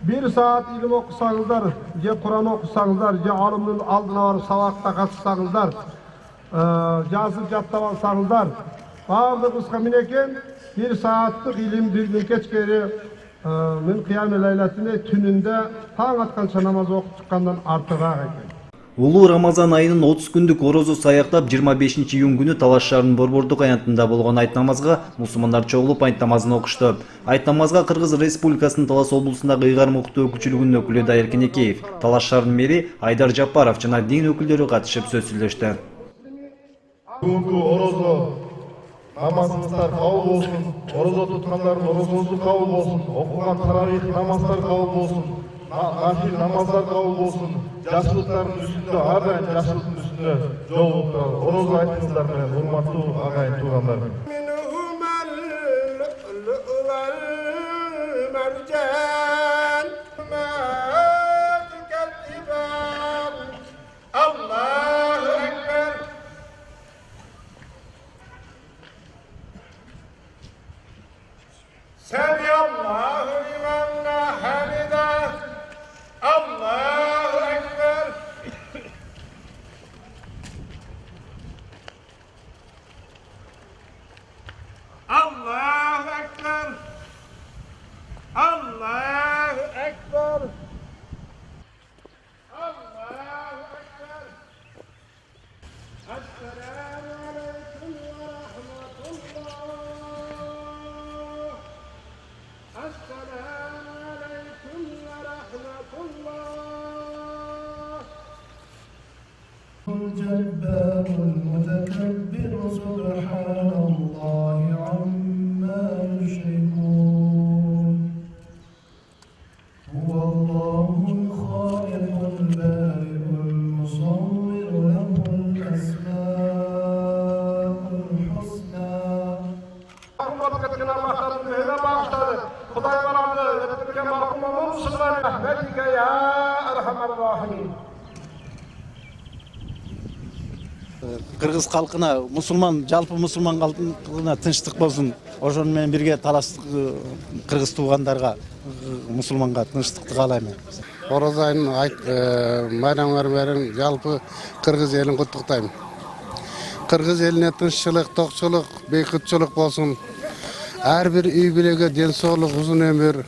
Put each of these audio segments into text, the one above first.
1 saat ilim okusanızlar, je Kur'an okusanızlar, je alımın aldına varıp sabakta katışsanızlar, yazıp jattap alsanızlar, bardığımızga mineken 1 saatlik ilim bir gün keçkeri min kıyam-ı leyletinde tününde taң atkança namaz okup çıkkandan artıraak eken. Улуу Рамазан айынын 30 күндүк орозосу аяктап 25-июнь күнү Талаш шаарынын Борбордук аянтында болгон айт намазга мусулмандар чогулуп айт намазын окушту. Айт намазга Кыргыз Республикасынын Талас облусундагы ыйгарым укуктуу өкүлчүлүгүнүн өкүлү Дайыр Кенекеев, Талаш шаарынын мэри Айдар Жапаров жана дин өкүлдөрү катышып сөз сүйлөштү. Бүгүнкү орозо намазыңыздар кабыл болсун, орозо туткандардын орозоңузду кабыл болсун, окуган таравих намаздар кабыл болсун, нафил намаздар кабыл болсун, жакшылыктардын үстүндө ар дайым жакшылыктын үстүндө жолугуп туралы орозо айтыңыздар менен урматтуу агайын туугандар. سمع الله لمن حمده الله أكبر الله أكبر الله أكبر الله أكبر السلام عليكم ورحمة الله السلام عليكم ورحمة الله. الجبار المتكبر سبحان الله عما يشركون هو الله الخالق البارئ المصور له الأسماء الحسنى. Xudoy barabı ötüpken mahkumumuz Müslüman rahmetike ya Erhamer Rahimin. Кыргыз калкына, жалпы мусулман калкына тынчтык болсун. Ошону менен бирге талаш кыргыз туугандарга, мусулманга тынчтыкты каалайм. Орозо айынын майрамдары менен жалпы кыргыз элин куттуктайм. Кыргыз элине тынччылык, токчулук, бейкутчулук болсун. Ар бир үй бүлөгө ден соолук, узун өмүр,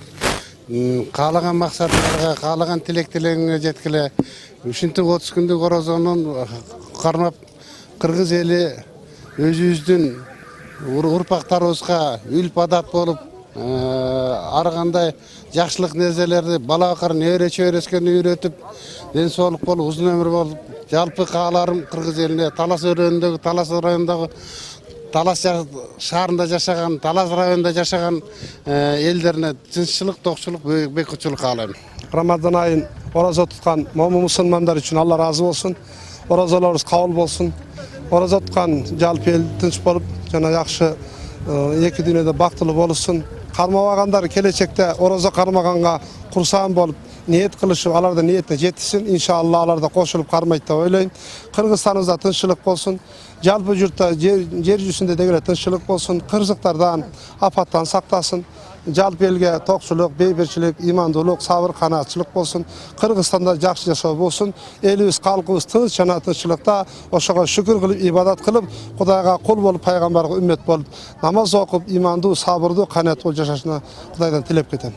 каалаган максаттарга, каалаган тилектелериңе жеткиле. Ушинтип 30 күндүк орозонун кармап кыргыз эли өзүбүздүн урпактарыбызга үлп адат болуп, ар кандай жакшылык нерселерди балакарын өйрөчкөнү үйрөтүп, ден соолук болуп, узун өмүр болуп, жалпы кааларым кыргыз элине Талас өрөөнүндөгү, Талас районундагы Талас шаарында жашаган, Талас районунда жашаган элдерине тынччылык, токчулук, бейкутчулук каалайм. Ramazan ayın orozо tutkан момун мусулмандар үчүн Allah разы болсун. Орозолорубуз кабыл болсун. Орозо туткан жалпы эл тынч болуп, жана жакшы эки дүйнөдө бактылуу болушун. Кармабагандар келечекте орозо кармаганга курсаан болуп, ниет кылышып, алардын ниетине жетишсин. Иншалла алар да кошулуп кармайт деп ойлойм. Кыргызстаныбызда тынччылык болсун. Жалпы журтта жер жүзүндө дегеле тынччылык болсун. Кырсыктардан, апаттан сактасын. Жалпы элге токчулук, бейберчилик, имандуулук, сабыр, канаатчылык болсун. Кыргызстанда жакшы жашоо болсун. Элибиз, калкыбыз тыныч жана тынччылыкта ошого шүкүр кылып, ибадат кылып, Кудайга кул болуп, пайгамбарга үммет болуп, намаз окуп, имандуу, сабырдуу, канааттуу жашашына Кудайдан тилеп кетем.